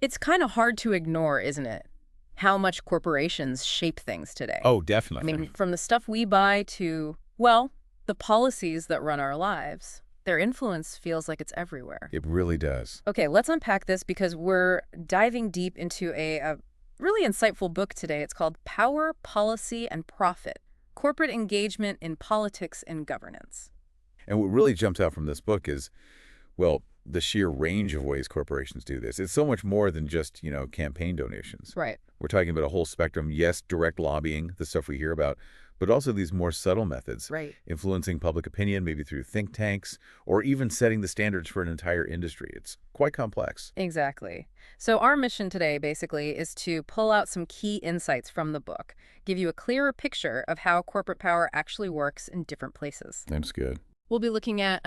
It's kind of hard to ignore, isn't it? How much corporations shape things today. Oh, I definitely. mean, from the stuff we buy to, well, the policies that run our lives. Their influence feels like it's everywhere. It really does. Okay, let's unpack this because we're diving deep into a really insightful book today. It's called Power, Policy, and Profit: Corporate Engagement in Politics and Governance. And what really jumps out from this book is, well, the sheer range of ways corporations do this. It's so much more than just, campaign donations. Right. We're talking about a whole spectrum. Yes, direct lobbying, the stuff we hear about, but also these more subtle methods, Right. influencing public opinion, maybe through think tanks, or even setting the standards for an entire industry. It's quite complex. Exactly. So our mission today, basically, is to pull out some key insights from the book, give you a clearer picture of how corporate power actually works in different places. That's good. We'll be looking at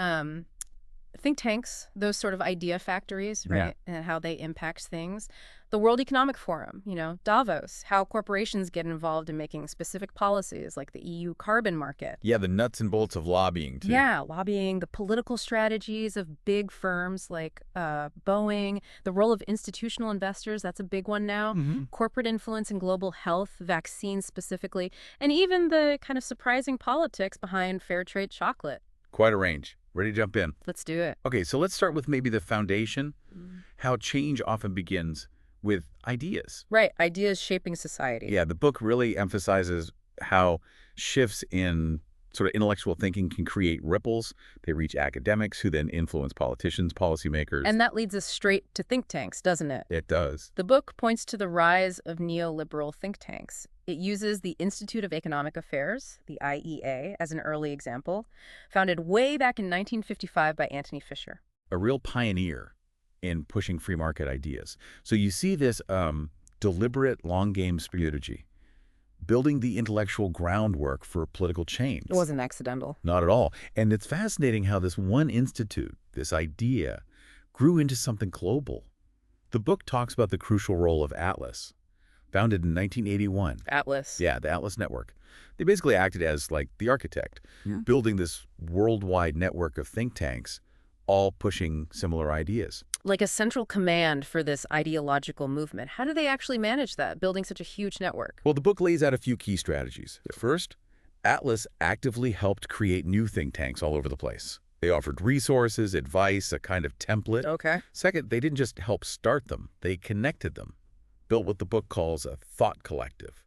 think tanks, those sort of idea factories, Yeah. right, and how they impact things. The World Economic Forum, Davos, how corporations get involved in making specific policies like the EU carbon market. Yeah, the nuts and bolts of lobbying, too. Yeah, lobbying, the political strategies of big firms like Boeing, the role of institutional investors, that's a big one now, corporate influence in global health, vaccines specifically, and even the kind of surprising politics behind fair trade chocolate. Quite a range. Ready to jump in? Let's do it. Okay, so let's start with maybe the foundation, how change often begins with ideas. Right, ideas shaping society. Yeah, the book really emphasizes how shifts in sort of intellectual thinking can create ripples. They reach academics who then influence politicians, policymakers. And that leads us straight to think tanks, doesn't it? It does. The book points to the rise of neoliberal think tanks. It uses the Institute of Economic Affairs, the IEA, as an early example, founded way back in 1955 by Anthony Fisher. A real pioneer in pushing free market ideas. So you see this deliberate long game strategy, building the intellectual groundwork for political change. It wasn't accidental. Not at all. And it's fascinating how this one institute, this idea, grew into something global. The book talks about the crucial role of Atlas, founded in 1981. Atlas. Yeah, the Atlas Network. They basically acted as like the architect, building this worldwide network of think tanks, all pushing similar ideas. Like a central command for this ideological movement. How do they actually manage that, building such a huge network? Well, the book lays out a few key strategies. First, Atlas actively helped create new think tanks all over the place. They offered resources, advice, a kind of template. Okay. Second, they didn't just help start them, they connected them. Built what the book calls a thought collective.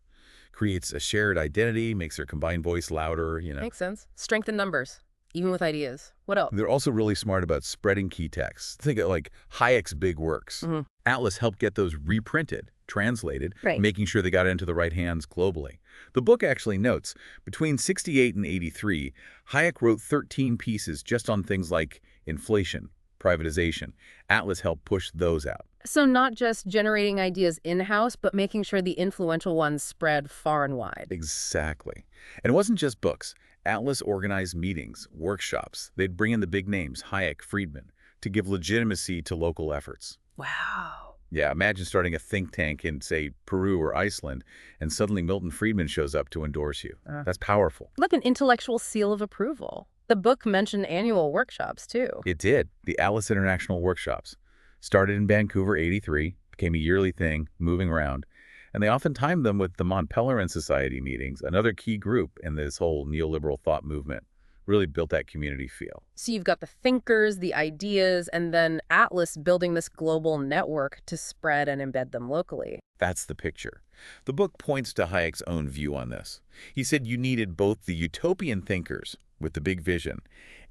Creates a shared identity, makes their combined voice louder, Makes sense. Strength in numbers, even with ideas. What else? They're also really smart about spreading key texts. Think of like Hayek's big works. Atlas helped get those reprinted, translated, Right. making sure they got into the right hands globally. The book actually notes, between 68 and 83, Hayek wrote 13 pieces just on things like inflation, privatization. Atlas helped push those out. So not just generating ideas in-house, but making sure the influential ones spread far and wide. Exactly. And it wasn't just books. Atlas organized meetings, workshops. They'd bring in the big names, Hayek, Friedman, to give legitimacy to local efforts. Wow. Yeah, imagine starting a think tank in, say, Peru or Iceland, and suddenly Milton Friedman shows up to endorse you. That's powerful. Like an intellectual seal of approval. The book mentioned annual workshops, too. It did. The Atlas International Workshops. Started in Vancouver, 83, became a yearly thing, moving around. And they often timed them with the Mont Pelerin Society meetings, another key group in this whole neoliberal thought movement. Really built that community feel. So you've got the thinkers, the ideas, and then Atlas building this global network to spread and embed them locally. That's the picture. The book points to Hayek's own view on this. He said you needed both the utopian thinkers with the big vision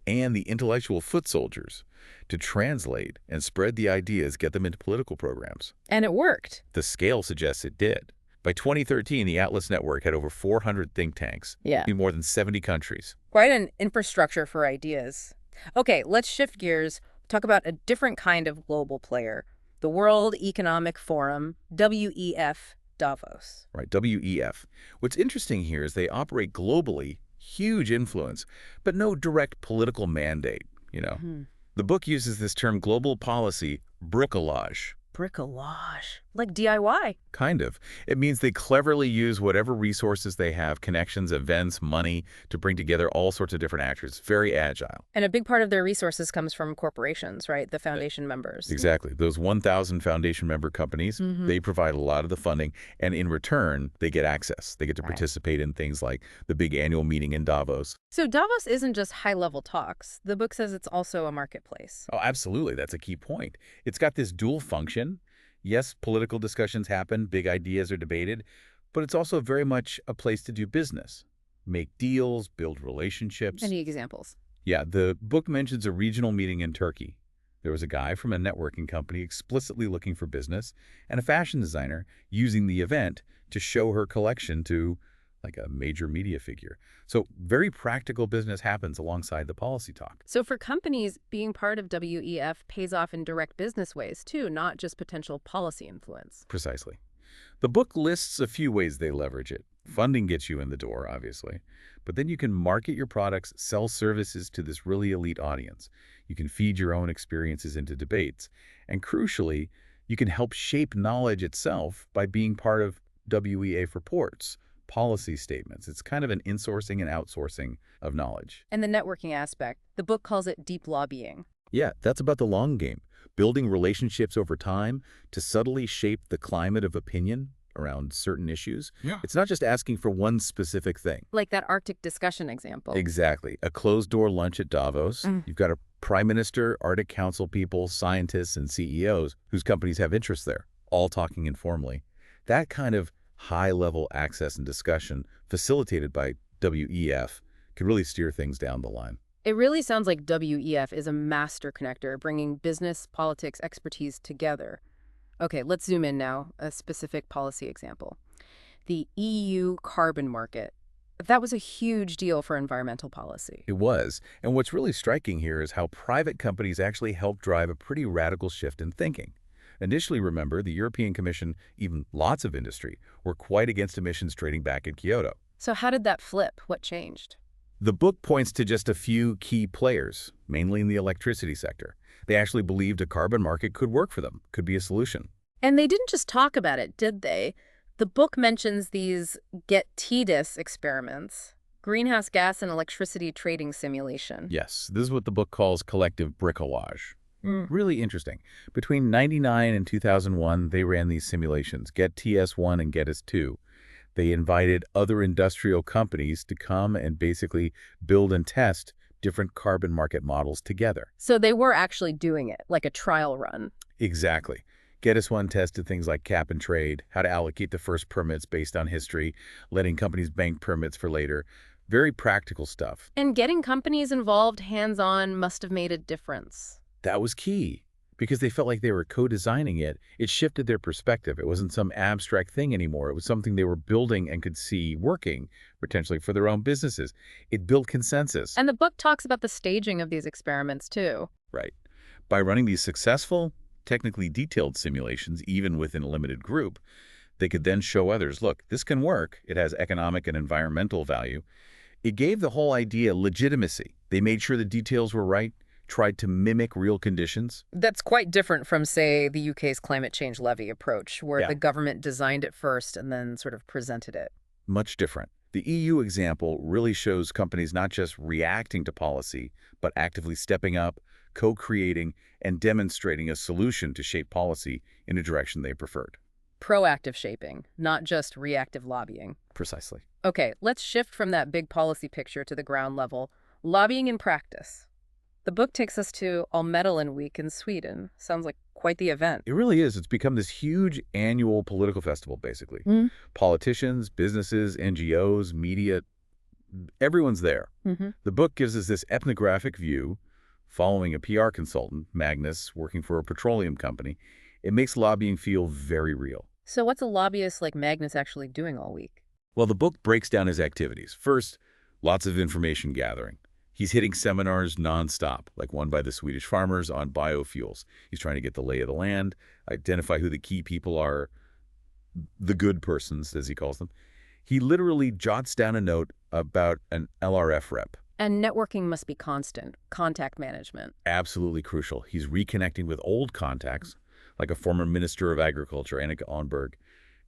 and the intellectual foot soldiers to translate and spread the ideas, get them into political programs. And it worked. The scale suggests it did. By 2013, the Atlas Network had over 400 think tanks in more than 70 countries. Quite an infrastructure for ideas. Okay, let's shift gears, talk about a different kind of global player, the World Economic Forum, WEF, Davos. Right, WEF. What's interesting here is they operate globally, huge influence, but no direct political mandate, The book uses this term global policy bricolage. Bricolage. Like DIY. Kind of. It means they cleverly use whatever resources they have, connections, events, money, to bring together all sorts of different actors. Very agile. And a big part of their resources comes from corporations, right? The foundation members. Exactly. Those 1,000 foundation member companies, they provide a lot of the funding, and in return, they get access. They get to participate in things like the big annual meeting in Davos. So Davos isn't just high-level talks. The book says it's also a marketplace. Oh, absolutely. That's a key point. It's got this dual function. Yes, political discussions happen, big ideas are debated, but it's also very much a place to do business, make deals, build relationships. Any examples? Yeah, the book mentions a regional meeting in Turkey. There was a guy from a networking company explicitly looking for business and a fashion designer using the event to show her collection to like a major media figure. So very practical business happens alongside the policy talk. So for companies, being part of WEF pays off in direct business ways, too, not just potential policy influence. Precisely. The book lists a few ways they leverage it. Funding gets you in the door, obviously. But then you can market your products, sell services to this really elite audience. You can feed your own experiences into debates. And crucially, you can help shape knowledge itself by being part of WEF reports, policy statements. It's kind of an insourcing and outsourcing of knowledge. And the networking aspect, the book calls it deep lobbying. Yeah, that's about the long game, building relationships over time to subtly shape the climate of opinion around certain issues. Yeah. It's not just asking for one specific thing. Like that Arctic discussion example. Exactly. A closed-door lunch at Davos. You've got a prime minister, Arctic Council people, scientists, and CEOs whose companies have interests there, all talking informally. That kind of high-level access and discussion facilitated by WEF could really steer things down the line. It really sounds like WEF is a master connector, bringing business, politics, expertise together. Okay, let's zoom in now, a specific policy example. The EU carbon market. That was a huge deal for environmental policy. It was. And what's really striking here is how private companies actually helped drive a pretty radical shift in thinking. Initially, remember, the European Commission, even lots of industry, were quite against emissions trading back at Kyoto. So how did that flip? What changed? The book points to just a few key players, mainly in the electricity sector. They actually believed a carbon market could work for them, could be a solution. And they didn't just talk about it, did they? The book mentions these get-TDIS experiments, greenhouse gas and electricity trading simulation. Yes, this is what the book calls collective bricolage. Really interesting. Between 1999 and 2001, they ran these simulations, GET-TS1 and GET-TS2. They invited other industrial companies to come and basically build and test different carbon market models together. So they were actually doing it, like a trial run. Exactly. GET-TS1 tested things like cap and trade, how to allocate the first permits based on history, letting companies bank permits for later. Very practical stuff. And getting companies involved hands-on must have made a difference. That was key. Because they felt like they were co-designing it, it shifted their perspective. It wasn't some abstract thing anymore. It was something they were building and could see working, potentially for their own businesses. It built consensus. And the book talks about the staging of these experiments, too. Right. By running these successful, technically detailed simulations, even within a limited group, they could then show others, look, this can work. It has economic and environmental value. It gave the whole idea legitimacy. They made sure the details were right, tried to mimic real conditions. That's quite different from, say, the UK's climate change levy approach, where the government designed it first and then sort of presented it. Much different. The EU example really shows companies not just reacting to policy, but actively stepping up, co-creating, and demonstrating a solution to shape policy in a direction they preferred. Proactive shaping, not just reactive lobbying. Precisely. Okay, let's shift from that big policy picture to the ground level. Lobbying in practice. The book takes us to Almedalen Week in Sweden. Sounds like quite the event. It really is. It's become this huge annual political festival, basically. Politicians, businesses, NGOs, media, everyone's there. The book gives us this ethnographic view, following a PR consultant, Magnus, working for a petroleum company. It makes lobbying feel very real. So what's a lobbyist like Magnus actually doing all week? Well, the book breaks down his activities. First, lots of information gathering. He's hitting seminars nonstop, like one by the Swedish farmers on biofuels. He's trying to get the lay of the land, identify who the key people are, the good persons, as he calls them. He literally jots down a note about an LRF rep. And networking must be constant, contact management. Absolutely crucial. He's reconnecting with old contacts, like a former Minister of Agriculture, Annika Onberg,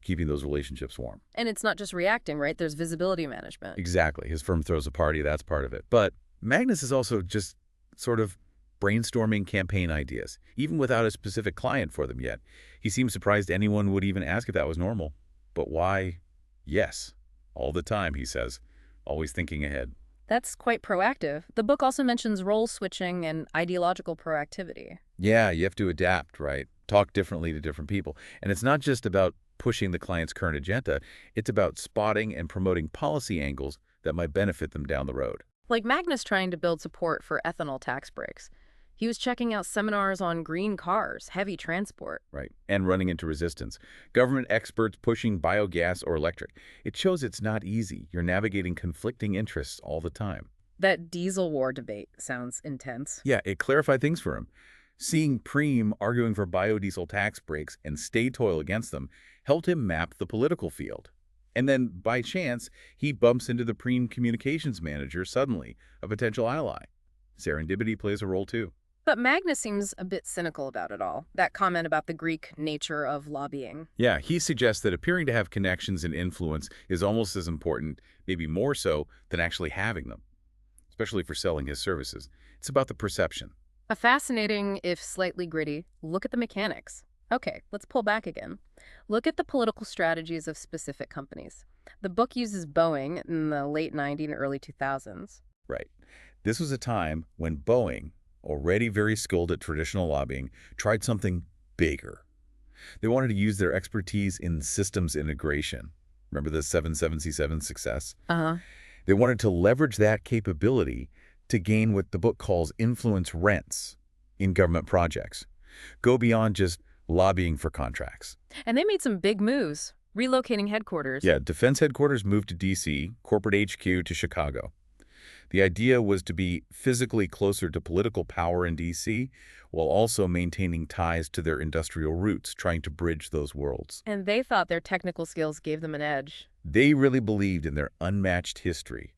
keeping those relationships warm. And it's not just reacting, right? There's visibility management. Exactly. His firm throws a party, that's part of it. But Magnus is also just sort of brainstorming campaign ideas, even without a specific client for them yet. He seems surprised anyone would even ask if that was normal. But why? Yes. All the time, he says, always thinking ahead. That's quite proactive. The book also mentions role switching and ideological proactivity. Yeah, you have to adapt, right? Talk differently to different people. And it's not just about pushing the client's current agenda. It's about spotting and promoting policy angles that might benefit them down the road. Like Magnus trying to build support for ethanol tax breaks. He was checking out seminars on green cars, heavy transport. Right, and running into resistance. Government experts pushing biogas or electric. It shows it's not easy. You're navigating conflicting interests all the time. That diesel war debate sounds intense. Yeah, it clarified things for him. Seeing Preem arguing for biodiesel tax breaks and Statoil against them helped him map the political field. And then, by chance, he bumps into the Preem communications manager suddenly, a potential ally. Serendipity plays a role too. But Magnus seems a bit cynical about it all, that comment about the Greek nature of lobbying. Yeah, he suggests that appearing to have connections and influence is almost as important, maybe more so, than actually having them, especially for selling his services. It's about the perception. A fascinating, if slightly gritty, look at the mechanics. Okay, let's pull back again. Look at the political strategies of specific companies. The book uses Boeing in the late 90s and early 2000s. Right. This was a time when Boeing, already very skilled at traditional lobbying, tried something bigger. They wanted to use their expertise in systems integration. Remember the 777 success? Uh-huh. They wanted to leverage that capability to gain what the book calls influence rents in government projects. Go beyond just lobbying for contracts. And they made some big moves, relocating headquarters. Yeah, defense headquarters moved to D.C., corporate HQ to Chicago. The idea was to be physically closer to political power in D.C. while also maintaining ties to their industrial roots, trying to bridge those worlds. And they thought their technical skills gave them an edge. They really believed in their unmatched history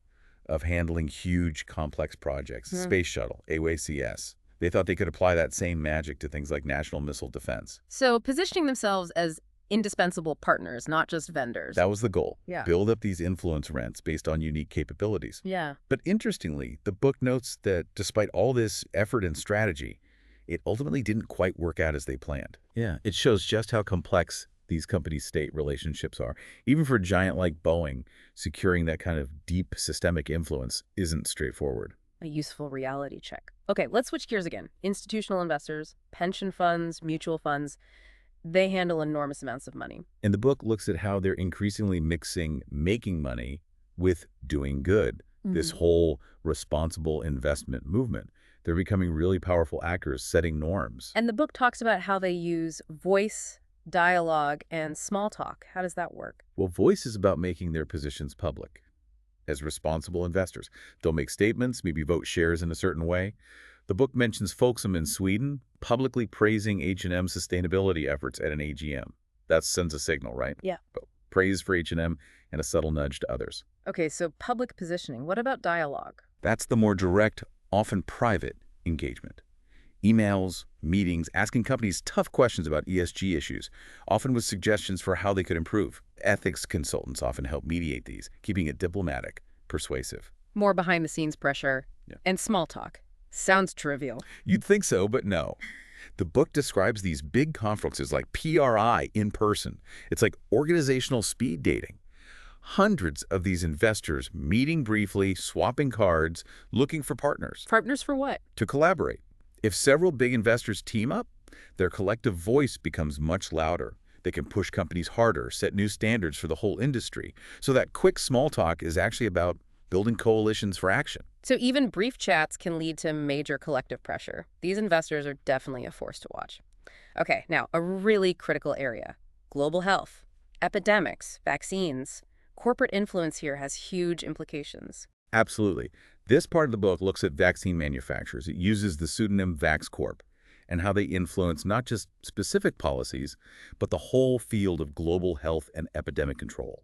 of handling huge, complex projects, Space Shuttle, AWACS. They thought they could apply that same magic to things like national missile defense. So positioning themselves as indispensable partners, not just vendors. That was the goal. Yeah. Build up these influence rents based on unique capabilities. Yeah. But interestingly, the book notes that despite all this effort and strategy, it ultimately didn't quite work out as they planned. Yeah. It shows just how complex these company-state relationships are. Even for a giant like Boeing, securing that kind of deep systemic influence isn't straightforward. A useful reality check. Okay, let's switch gears again. Institutional investors, pension funds, mutual funds, they handle enormous amounts of money. And the book looks at how they're increasingly mixing making money with doing good. This whole responsible investment movement. They're becoming really powerful actors, setting norms. And the book talks about how they use voice, dialogue, and small talk. How does that work? Well, voice is about making their positions public. As responsible investors, they'll make statements, maybe vote shares in a certain way. The book mentions Folksam in Sweden publicly praising H&M's sustainability efforts at an AGM. That sends a signal, right? Yeah. Praise for H&M and a subtle nudge to others. Okay, so public positioning. What about dialogue? That's the more direct, often private engagement. Emails, meetings, asking companies tough questions about ESG issues, often with suggestions for how they could improve. Ethics consultants often help mediate these, keeping it diplomatic, persuasive. More behind-the-scenes pressure. Yeah. And small talk. Sounds trivial. You'd think so, but no. The book describes these big conferences like PRI in person. It's like organizational speed dating. Hundreds of these investors meeting briefly, swapping cards, looking for partners. Partners for what? To collaborate. If several big investors team up, their collective voice becomes much louder. They can push companies harder, set new standards for the whole industry. So that quick small talk is actually about building coalitions for action. So even brief chats can lead to major collective pressure. These investors are definitely a force to watch. Okay, now a really critical area. Global health, epidemics, vaccines. Corporate influence here has huge implications. Absolutely. This part of the book looks at vaccine manufacturers. It uses the pseudonym VaxCorp and how they influence not just specific policies, but the whole field of global health and epidemic control.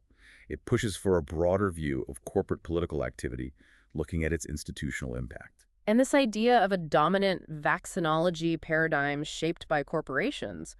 It pushes for a broader view of corporate political activity, looking at its institutional impact. And this idea of a dominant vaccinology paradigm shaped by corporations,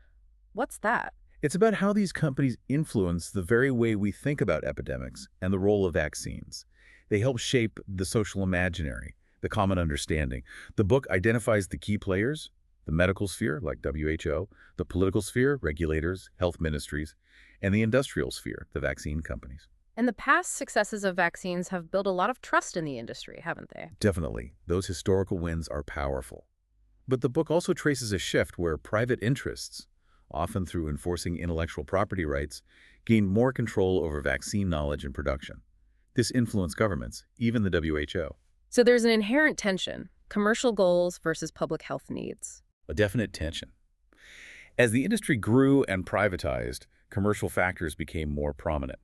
What's that? It's about how these companies influence the very way we think about epidemics and the role of vaccines. They help shape the social imaginary, the common understanding. The book identifies the key players, the medical sphere, like WHO, the political sphere, regulators, health ministries, and the industrial sphere, the vaccine companies. And the past successes of vaccines have built a lot of trust in the industry, haven't they? Definitely, those historical wins are powerful. But the book also traces a shift where private interests, often through enforcing intellectual property rights, gained more control over vaccine knowledge and production. This influenced governments, even the WHO. So there's an inherent tension, commercial goals versus public health needs. A definite tension. As the industry grew and privatized, commercial factors became more prominent.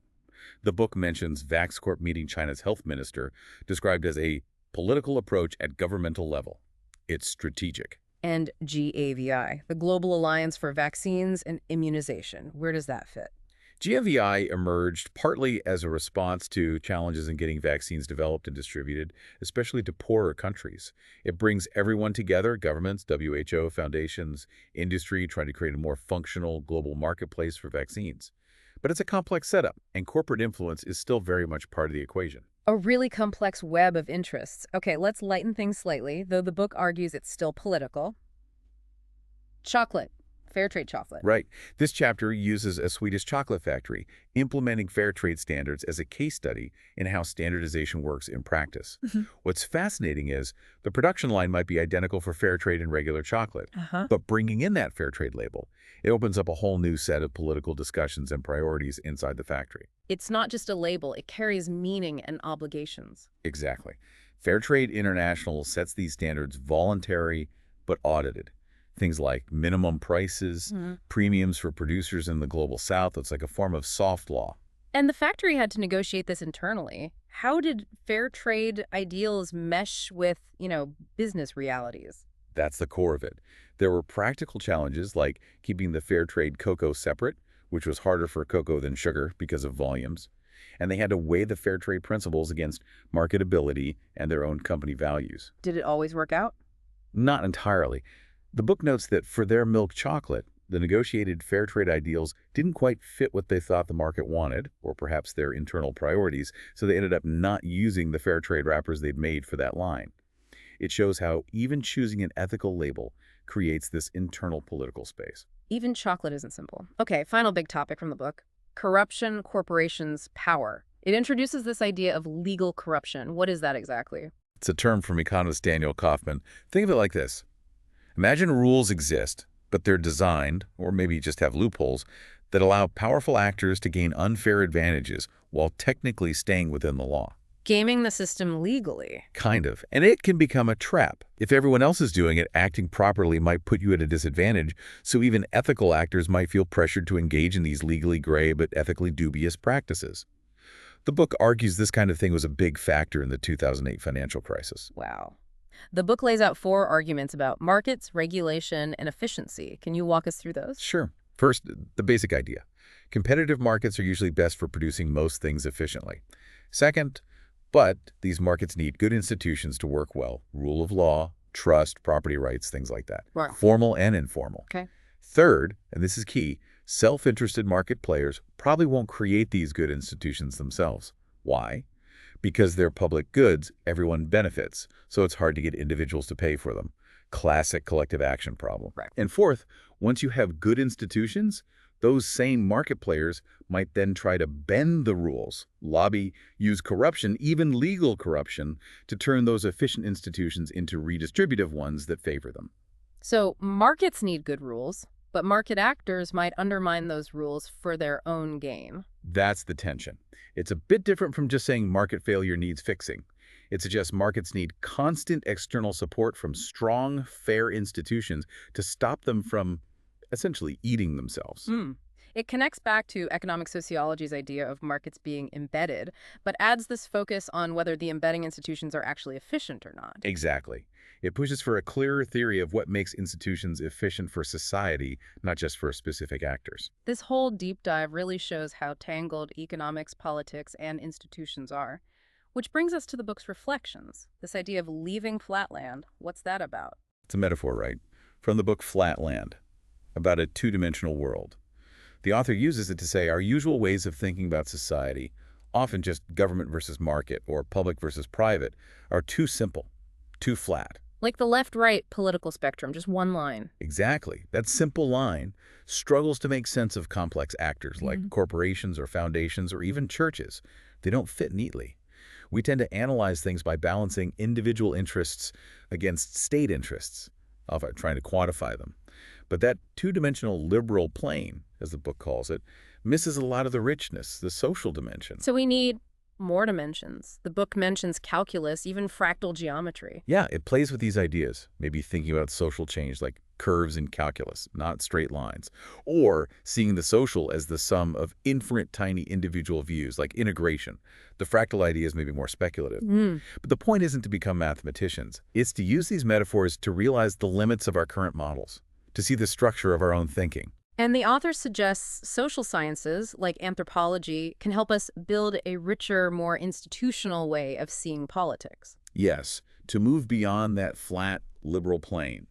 The book mentions VaxCorp meeting China's health minister, described as a political approach at governmental level. It's strategic. And GAVI, the Global Alliance for Vaccines and Immunization. Where does that fit? GAVI emerged partly as a response to challenges in getting vaccines developed and distributed, especially to poorer countries. It brings everyone together, governments, WHO, foundations, industry, trying to create a more functional global marketplace for vaccines. But it's a complex setup, and corporate influence is still very much part of the equation. A really complex web of interests. Okay, let's lighten things slightly, though the book argues it's still political. Chocolate. Fair trade chocolate. Right. This chapter uses a Swedish chocolate factory, implementing fair trade standards as a case study in how standardization works in practice. What's fascinating is the production line might be identical for fair trade and regular chocolate, but bringing in that fair trade label, it opens up a whole new set of political discussions and priorities inside the factory. It's not just a label, it carries meaning and obligations. Exactly. Fair Trade International sets these standards voluntary but audited. Things like minimum prices, premiums for producers in the global south. It's like a form of soft law. And the factory had to negotiate this internally. How did fair trade ideals mesh with, business realities? That's the core of it. There were practical challenges like keeping the fair trade cocoa separate, which was harder for cocoa than sugar because of volumes. And they had to weigh the fair trade principles against marketability and their own company values. Did it always work out? Not entirely. The book notes that for their milk chocolate, the negotiated fair trade ideals didn't quite fit what they thought the market wanted, or perhaps their internal priorities, so they ended up not using the fair trade wrappers they'd made for that line. It shows how even choosing an ethical label creates this internal political space. Even chocolate isn't simple. Okay, final big topic from the book. Corruption, corporations, power. It introduces this idea of legal corruption. What is that exactly? It's a term from economist Daniel Kaufman. Think of it like this. Imagine rules exist, but they're designed, or maybe just have loopholes, that allow powerful actors to gain unfair advantages while technically staying within the law. Gaming the system legally. Kind of. And it can become a trap. If everyone else is doing it, acting properly might put you at a disadvantage, so even ethical actors might feel pressured to engage in these legally gray but ethically dubious practices. The book argues this kind of thing was a big factor in the 2008 financial crisis. Wow. The book lays out 4 arguments about markets, regulation, and efficiency. Can you walk us through those? Sure. First, the basic idea. Competitive markets are usually best for producing most things efficiently. Second, but these markets need good institutions to work well. Rule of law, trust, property rights, things like that. Right. Formal and informal. Okay. Third, and this is key, self-interested market players probably won't create these good institutions themselves. Why? Because they're public goods, everyone benefits, so it's hard to get individuals to pay for them. Classic collective action problem. Right. And fourth, once you have good institutions, those same market players might then try to bend the rules, lobby, use corruption, even legal corruption, to turn those efficient institutions into redistributive ones that favor them. So markets need good rules, but market actors might undermine those rules for their own gain. That's the tension. It's a bit different from just saying market failure needs fixing. It suggests markets need constant external support from strong, fair institutions to stop them from essentially eating themselves. It connects back to economic sociology's idea of markets being embedded, but adds this focus on whether the embedding institutions are actually efficient or not. Exactly. It pushes for a clearer theory of what makes institutions efficient for society, not just for specific actors. This whole deep dive really shows how tangled economics, politics, and institutions are. Which brings us to the book's reflections. This idea of leaving flatland, what's that about? It's a metaphor, right? From the book Flatland. about a two-dimensional world. The author uses it to say our usual ways of thinking about society, often just government versus market or public versus private, are too simple, too flat. Like the left-right political spectrum, just one line. Exactly. That simple line struggles to make sense of complex actors like corporations or foundations or even churches. They don't fit neatly. We tend to analyze things by balancing individual interests against state interests, often trying to quantify them. But that two-dimensional liberal plane, as the book calls it, misses a lot of the richness, the social dimension. So we need more dimensions. The book mentions calculus, even fractal geometry. Yeah, it plays with these ideas, maybe thinking about social change like curves in calculus, not straight lines, or seeing the social as the sum of infinite tiny individual views like integration. The fractal idea is maybe more speculative. But the point isn't to become mathematicians. It's to use these metaphors to realize the limits of our current models, to see the structure of our own thinking. And the author suggests social sciences, like anthropology, can help us build a richer, more institutional way of seeing politics. Yes, to move beyond that flat liberal plane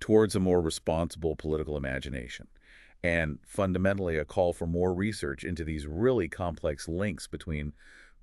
towards a more responsible political imagination, and fundamentally a call for more research into these really complex links between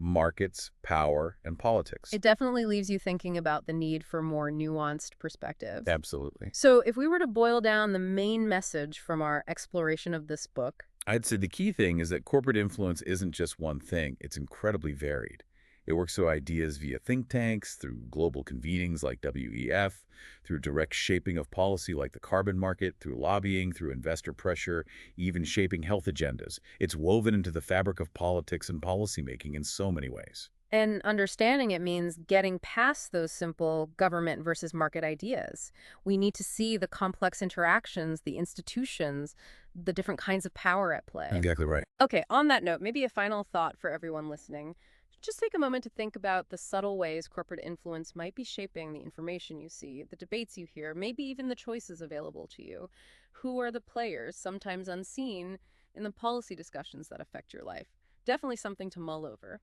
markets, power, and politics. It definitely leaves you thinking about the need for more nuanced perspective. Absolutely. So if we were to boil down the main message from our exploration of this book, I'd say the key thing is that corporate influence isn't just one thing. It's incredibly varied. It works through ideas via think tanks, through global convenings like WEF, through direct shaping of policy like the carbon market, through lobbying, through investor pressure, even shaping health agendas. It's woven into the fabric of politics and policymaking in so many ways. and understanding it means getting past those simple government versus market ideas. We need to see the complex interactions, the institutions, the different kinds of power at play. Exactly right. Okay, on that note, maybe a final thought for everyone listening. Just take a moment to think about the subtle ways corporate influence might be shaping the information you see, the debates you hear, maybe even the choices available to you. Who are the players, sometimes unseen, in the policy discussions that affect your life? Definitely something to mull over.